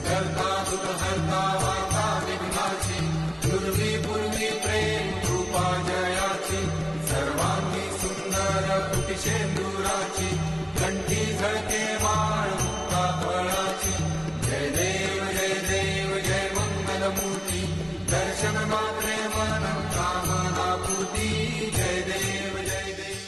करता दुर्हरता वार्ता विघ्नाची दुर्वी पूर्वी प्रेम कृपा जयाची सर्वांगी सुंदर कुटिशेंदुराची कंठी झळके माळ मुक्ता फळाची जय देव जय मंगलमूर्ती दर्शन मात्रे मन कामना पूर्ती जय देव जय देव।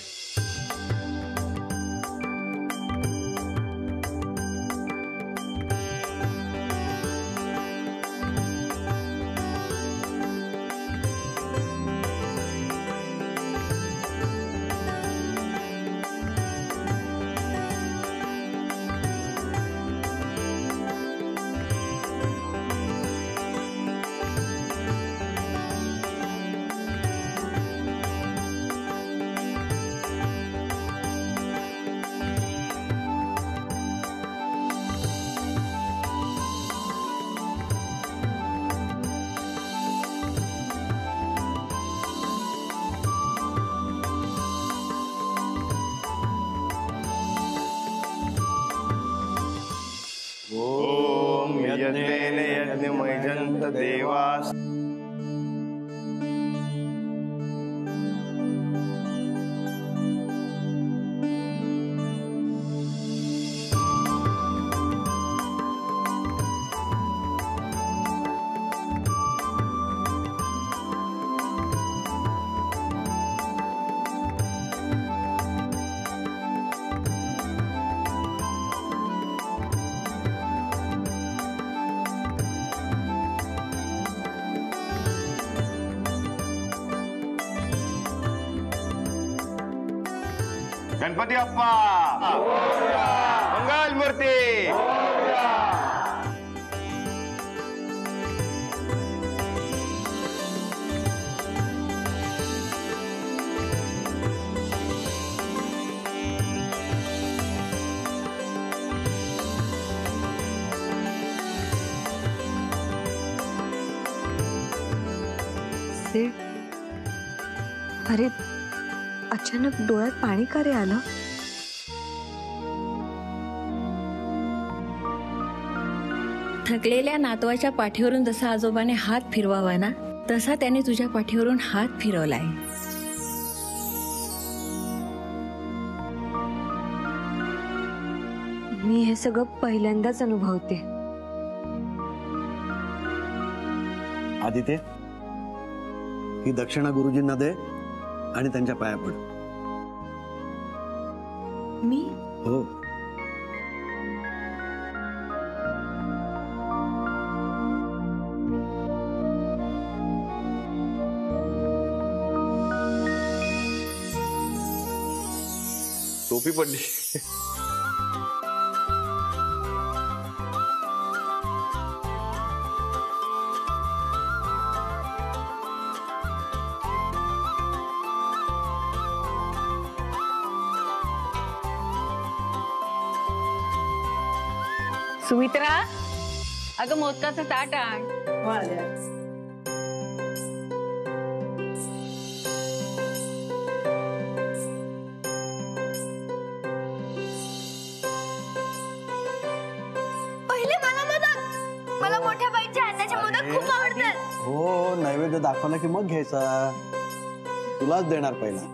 ओम यज्ञेन यज्ञमयजन्त देवास। गणपती बाप्पा मंगल मूर्ती। सेठ, अरे अचानक डोळ्यात पाणी का रे आलं? थकलेल्या नातवाच्या पाठीवरून जसा आजोबाने हात फिरवावा ना, तसा त्याने तुझ्या पाठीवरून हात फिरवलाय। मी हे सगळं पहिल्यांदाच अनुभवते। आदित्य, ही दक्षिणा गुरुजींना दे आणि त्यांच्या पाया पड। मी? हो। टोपी पडली। सुमित्रा, अगं मोदकाचं ताट आण। पहिले मला मोदक, मला मोठ्या बाईच्या हाताचे मोदक खूप आवडतात। हो, नैवेद्य दाखवला की मग घ्यायचा, तुलाच देणार पहिला।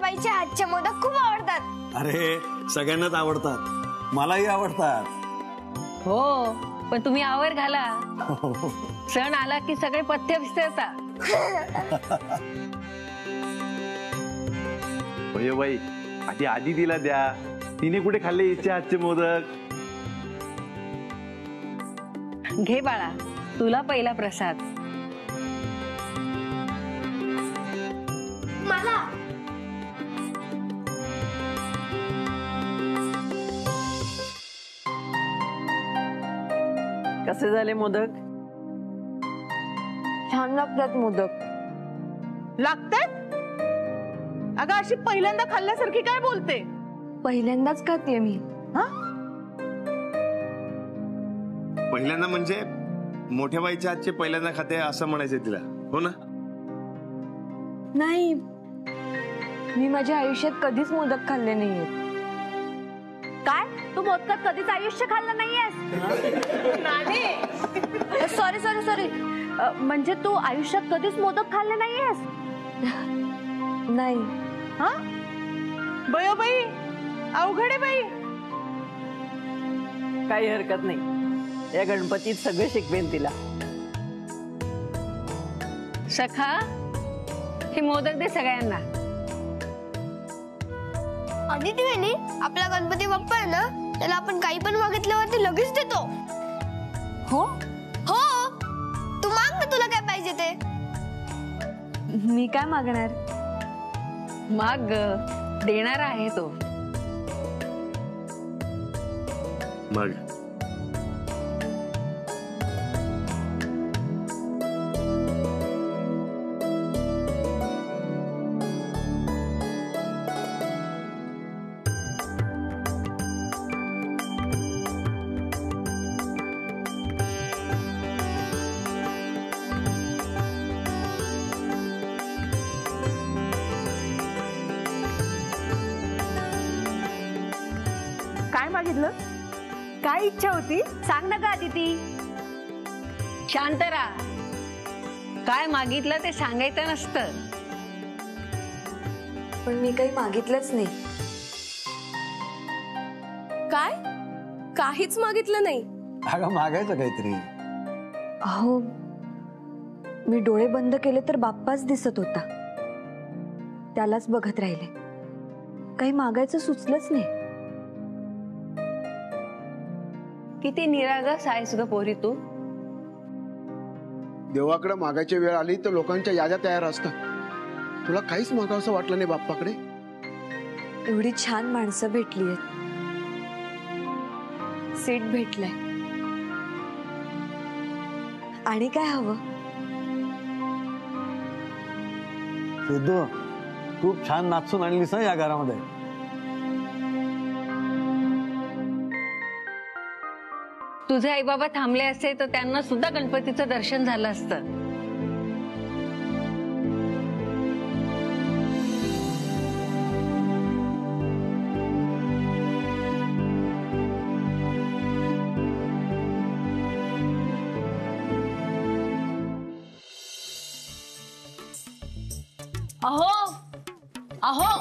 बाईच्या हातचे मोदक खूप आवडतात। अरे सगळ्यांनाच आवडतात, मलाही आवडतात। हो, पण तुम्ही आवर घाला, सण आला की सगळे पथ्य विसरतात। बाई, आधी आधी तिला द्या, तिने कुठे खाल्ले हिच्या हातचे मोदक? घे बाळा, तुला पहिला प्रसाद। मला कसे झाले मोदक? छान लागतात मोदक. लागतात? अगं अशी पहिल्यांदा खाल्ल्यासारखी काय बोलते? पहिल्यांदाच खाते मी. हा? पहिल्यांदा म्हणजे मोठ्या बाईच्या हातचे पहिल्यांदा खाते असं म्हणायचंय तिला, हो ना? नाही, मी माझ्या आयुष्यात कधीच मोदक खाल्ले नाहीयेत. काय तू मोदकात कधीच आयुष्य खाल्लं नाहीयेस? सॉरी सॉरी सॉरी, म्हणजे तू आयुष्यात कधीच मोदक खाल्ले नाहीयेस? नाही. हा? बयो बाई, अवघडे बाई. काही हरकत नाही, या गणपतीत सगळं शिकवेन तिला. सखा, हे मोदक दे सगळ्यांना. आदिती वेणी, आपला गणपती बाप्पा आहे ना, त्याला आपण काही पण मागितल्यावरती लगेच देतो. हो? हो, तू माग ना तुला काय पाहिजे ते. मी काय मागणार? माग देणार आहे तो. मग काय मागितलं? काय इच्छा होती? सांग ना ग आदिती. शांत राहा. काय मागितलं ते सांगायचं नसतं. पण मी काही मागितलंच नाही. काय? काहीच मागितलं नाही? अगं मागायचं काहीतरी. अहो, मी डोळे बंद केले तर बाप्पाच दिसत होता. त्यालाच बघत राहिले. काही मागायचं सुचलंच नाही. किती निरागस आहेस ग पोरी तू. देवाकडे मागायची वेळ आली तर लोकांच्या याद्या तयार असतात. तुला काहीच मागावंसं वाटलं नाही बाप्पाकडे? एवढी छान माणसं भेटली आहेत. सीट भेटलाय. आणि काय हवं? सिद्धू, खूप छान नाचून आणलीस या घरामध्ये. तुझे आई बाबा थांबले असते तर त्यांना सुद्धा गणपतीचं दर्शन झालं असतं. अहो अहो,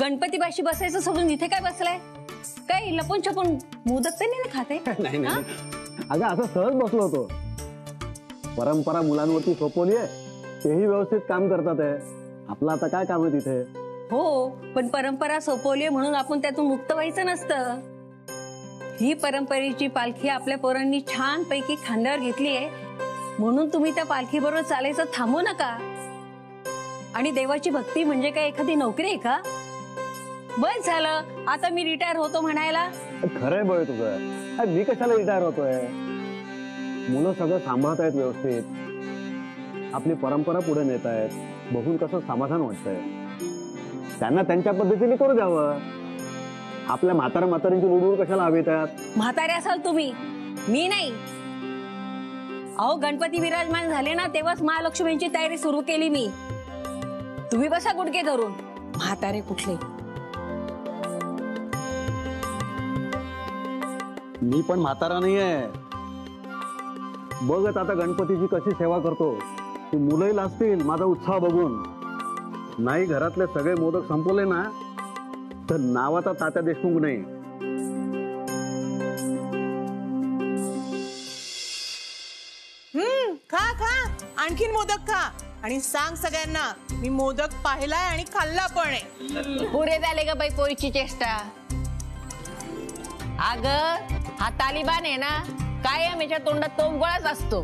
गणपती पाशी बसायचं सोडून इथे काय बसलाय? काय लपून छपून मोदक तर नाही खाते? नाही नाही, अगं असं सहज बसलो होतो. परंपरा मुलांवरती सोपवली आहे, तेही व्यवस्थित काम करतात आहे. आपलं आता काय काम आहे तिथे? हो, पण परंपरा सोपवली म्हणून आपण त्यातून मुक्त व्हायचं नसतं. ही परंपरेची पालखी आपल्या पोरांनी छान पैकी खांद्यावर घेतली आहे, म्हणून तुम्ही त्या पालखी बरोबर चालायचं थांबू नका. आणि देवाची भक्ती म्हणजे काय एखादी नोकरी आहे का? बस झालं, आता मी रिटायर होतो म्हणायला. खरंय बळ तुझं. मी कशाला रिटायर होतोय? मुलं सगळं सांभाळत आहेत व्यवस्थित, आपली परंपरा पुढे नेत आहेत. बघून कसं समाधान वाटतंय. त्यांना त्यांच्या पद्धतीने करू द्यावं. आपल्या म्हाताऱ्यांची लुडबुड कशाला हवी त्यात? म्हातारे असाल तुम्ही, मी नाही. अहो, गणपती विराजमान झाले ना तेव्हाच महालक्ष्मींची तयारी सुरू केली मी. तुम्ही बसा गुडघे धरून. म्हातारे कुठले? मी पण म्हातारा नाहीये. बघत आता गणपतीची कशी सेवा करतो. ती मुलंही लाजतील माझा उत्साह बघून. नाही घरातले सगळे मोदक संपवले ना तर नावाचा तात्या देशमुख नाही. खा खा, आणखीन मोदक खा. आणि सांग सगळ्यांना मी मोदक पाहिलाय आणि खाल्ला पण आहे. पुरे झाले ग बाई पोरीची चेष्टा. अग, हा तालिबान आहे ना, कायम याच्या तोंडात तोंबगोळाच असतो.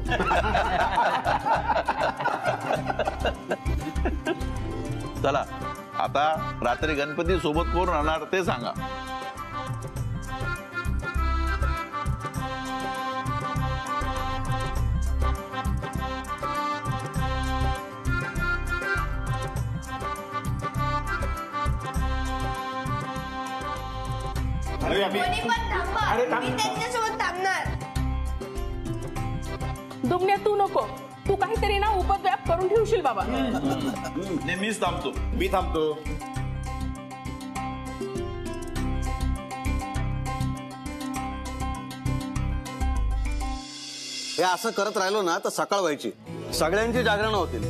चला आता रात्री गणपती सोबत कोण राहणार ते सांगा. कोणी पण थांबा, मी त्यांच्यासोबत थांबणार. दुमण्या तू नको, तू काहीतरी ना उपद्व्याप करून ठेवशील बाबा. नाही मीच थांबतो. मी थांबतो. हे असं करत राहिलो ना तर सकाळ व्हायची, सगळ्यांची जागरण होतील.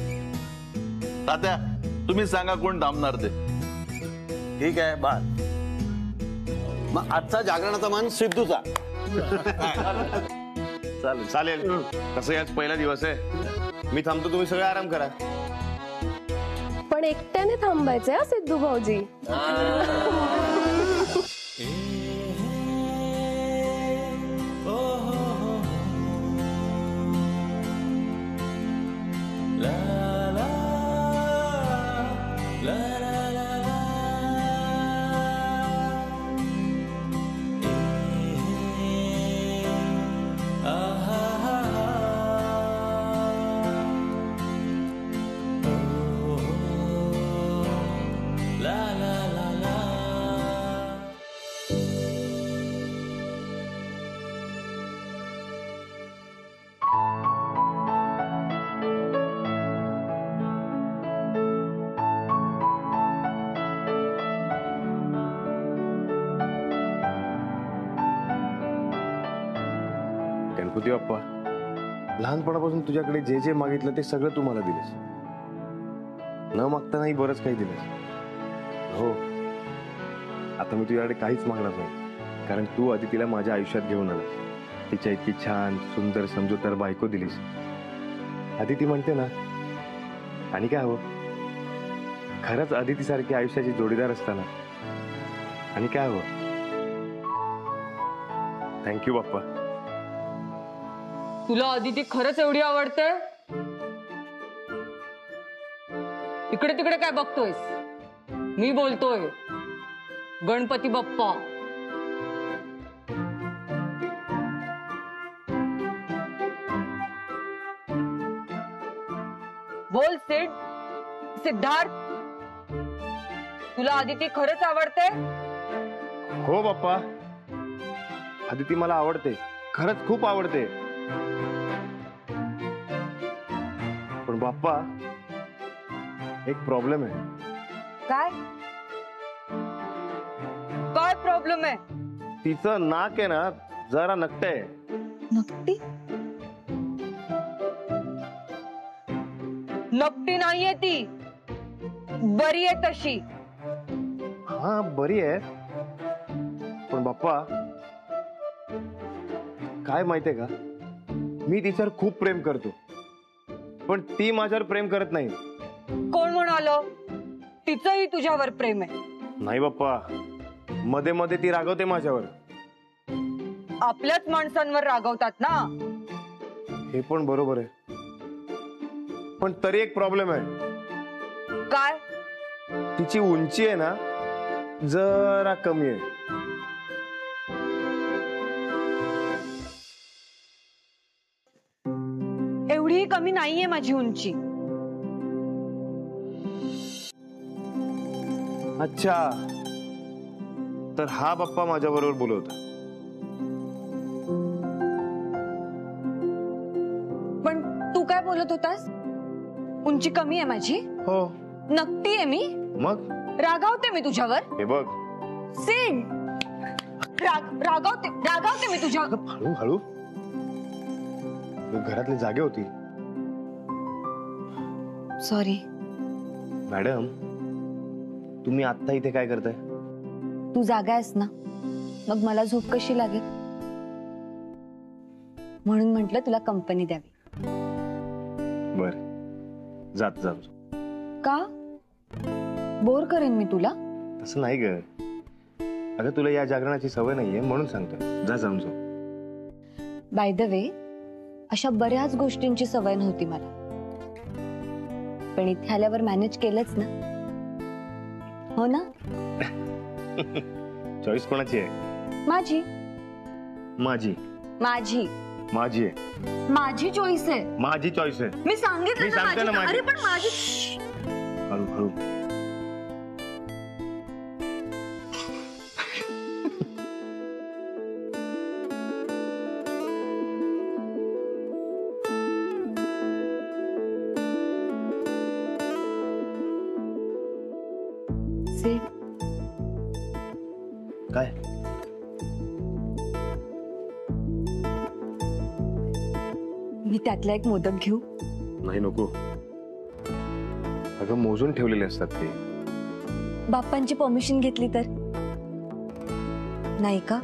तात्या तुम्ही सांगा कोण थांबणार ते. ठीक आहे बाळ, मग आजचा जागरणाचा मान सिद्धूचा. चालेल चालेल. कसं आज पहिला दिवस आहे, मी थांबतो, तुम्ही सगळे आराम करा. पण एकट्याने थांबायचंय हा सिद्धू भाऊजी. गणपती बाप्पा, लहानपणापासून तुझ्याकडे जे जे मागितलं ते सगळं तू मला दिलेस. न मागतानाही बरंच काही दिलेस. हो, आता मी तुझ्याकडे काहीच मागणार नाही, कारण तू अदितीला माझ्या आयुष्यात घेऊन आलास. तिच्या इतकी छान सुंदर समजूतदार बायको दिलीस. अदिती म्हणते ना, आणि काय हवं. खरंच अदितीसारखी आयुष्याची जोडीदार असताना आणि काय हवं. थँक्यू बाप्पा. तुला अदिती खरंच एवढी आवडते? इकडे तिकडे काय बघतोयस? मी बोलतोय. गणपती बाप्पा. बोल सिड. सिद्धार्थ, तुला अदिती खरंच आवडते? हो बाप्पा, अदिती मला आवडते, खरंच खूप आवडते. पण बाप्पा, एक प्रॉब्लेम आहे. काय? काय प्रॉब्लेम आहे? तिचं नाक आहे ना जरा नकटय. नकटी? नकटी नाहीये ती, बरी आहे तशी. हा बरी आहे, पण बाप्पा काय माहितीये का, मी तिच्यावर खूप प्रेम करतो, पण ती माझ्यावर प्रेम करत नाही. कोण म्हणालो? तिचंही तुझ्यावर प्रेम आहे. नाही बाप्पा, मध्ये मध्ये ती रागवते माझ्यावर. आपल्याच माणसांवर रागवतात ना. हे पण बरोबर आहे, पण तरी एक प्रॉब्लेम आहे. काय? तिची उंची आहे ना जरा कमी आहे. एवढी कमी नाहीये माझी उंची. अच्छा, तर हा बाप्पा माझ्या बरोबर बोलवता. पण तू काय बोलत होतास? उंची कमी आहे माझी? हो. नकटी आहे मी? मग रागावते मी तुझ्यावर? हे बघ सिड, रागावते मी तुझ्यावर. हळू हळू. घरातली जागे होती. सॉरी. मॅडम, तुम्ही आता इथे काय करताय? तू जागा आहेस ना, मग मला झोप कशी लागेल म्हणून म्हंटल तुला कंपनी द्यावी. बर, जात जात. का? बोर करेन मी तुला? तसं नाही ग. अगं तुला या जागरणाची सवय नाहीये म्हणून सांगतो, जा जाऊन जाऊ. बाय द वे, अशा बऱ्याच गोष्टींची सवय नव्हती मला, पण इथे आल्यावर मॅनेज केलंच ना. हो ना? चॉईस कोणाची आहे? माझी. माझी. माझी. माझी आहे. माझी चॉईस आहे. माझी चॉईस आहे. मी सांगितलं ना माझी. अरे पण माझी. हळू हळू. सीड, काय? मी त्यातला एक मोदक घेऊ? नाही, नको. अगं मोजून ठेवलेले असतात ते. बाप्पांची परमिशन घेतली तर? नाही का?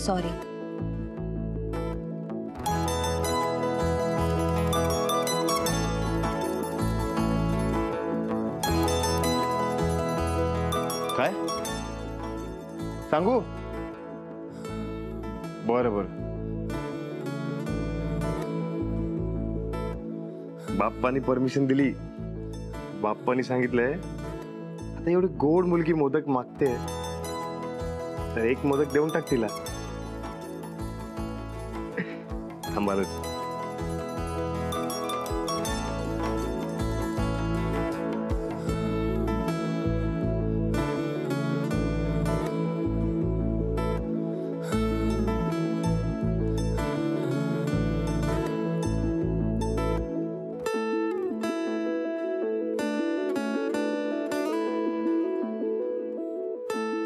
सॉरी. काय सांगू? बरं बरं. बाप्पानी परमिशन दिली. बाप्पानी सांगितलंय आता एवढी गोड मुलगी मोदक मागते तर एक मोदक देऊन टाक तिला. थांबालच.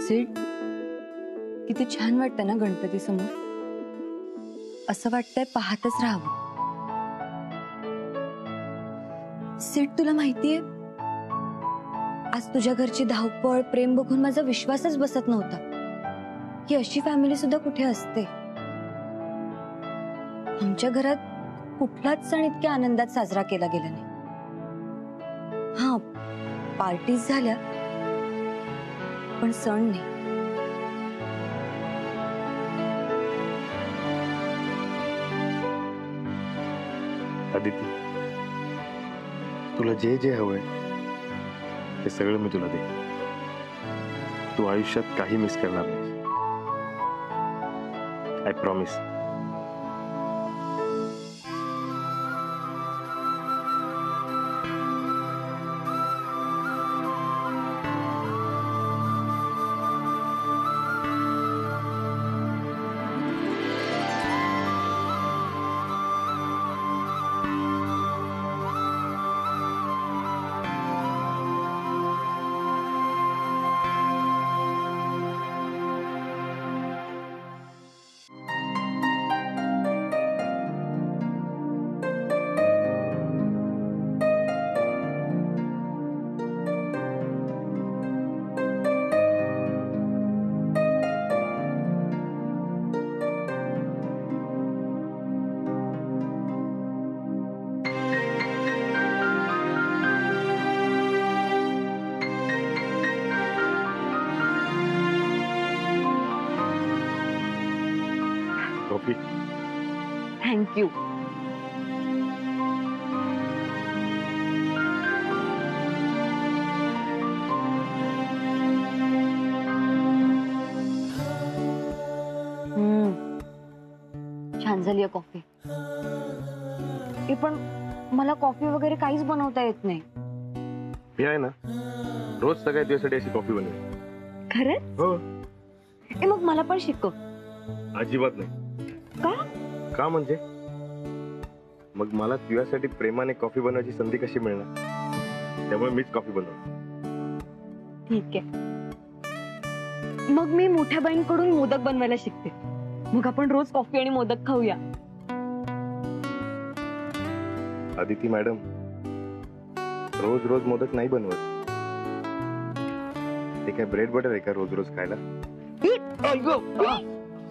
सीड, किती छान वाटतं ना गणपती समोर. असं वाटतंय पाहतच राहावं. सीड, तुला माहितीये आज तुझ्या घरची धावपळ प्रेम बघून माझा विश्वासच बसत नव्हता की अशी फॅमिली सुद्धा कुठे असते. आमच्या घरात कुठलाच सण इतक्या आनंदात साजरा केला गेला नाही. हा, पार्टीज झाल्या पण सण नाही. अदिती, तुला जे जे हवंय ते सगळं मी तुला दे. तू आयुष्यात काही मिस करणार नाही. I promise. कॉफी. थँक्यू. छान झाली आहे कॉफी. पण मला कॉफी वगैरे काहीच बनवता येत नाही. मी आहे ना, रोज सगळ्या दिवसासाठी अशी कॉफी बनवेन. खरंच? हो. मग मला पण शिकव. अजिबात नाही. का? का म्हणजे मग मला तुझ्यासाठी प्रेमाने कॉफी बनवायची संधी कशी मिळणार? त्यामुळे मीच कॉफी बनवतो. ठीक आहे. मग मी मोठ्या बाईंकडून मोदक बनवायला शिकते. मग आपण रोज कॉफी आणि मोदक खाऊया. आदिती मॅडम, रोज रोज मोदक नाही बनवत. ते काय ब्रेड बटर आहे का रोज रोज खायला?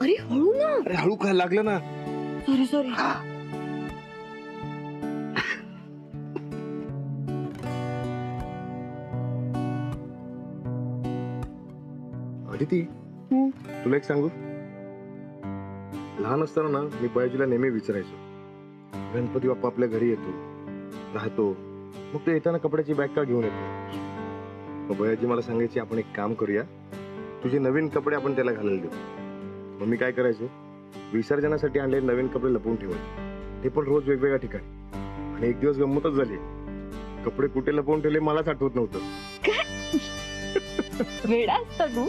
अरे हळू ना. अरे हळू खायला लागलं ना. Sorry sorry. अदिती, तुला एक सांगू? लहान असताना ना मी बयाजीला नेहमी विचारायचो, गणपती बाप्पा आपल्या घरी येतो, राहतो, मग तो येताना कपड्याची बॅग का घेऊन येतो? मग बयाजी मला सांगायची, आपण एक काम करूया, तुझे नवीन कपडे आपण त्याला घालायला देऊ. मग मी काय करायचो, विसर्जनासाठी आणलेले नवीन कपडे लपवून ठेवायचे, ते पण रोज वेगवेगळ्या ठिकाणी. आणि एक दिवस गंमतच झाली, कपडे कुठे लपवून ठेवले मलाच आठवत नव्हतं. वेडा असता तू.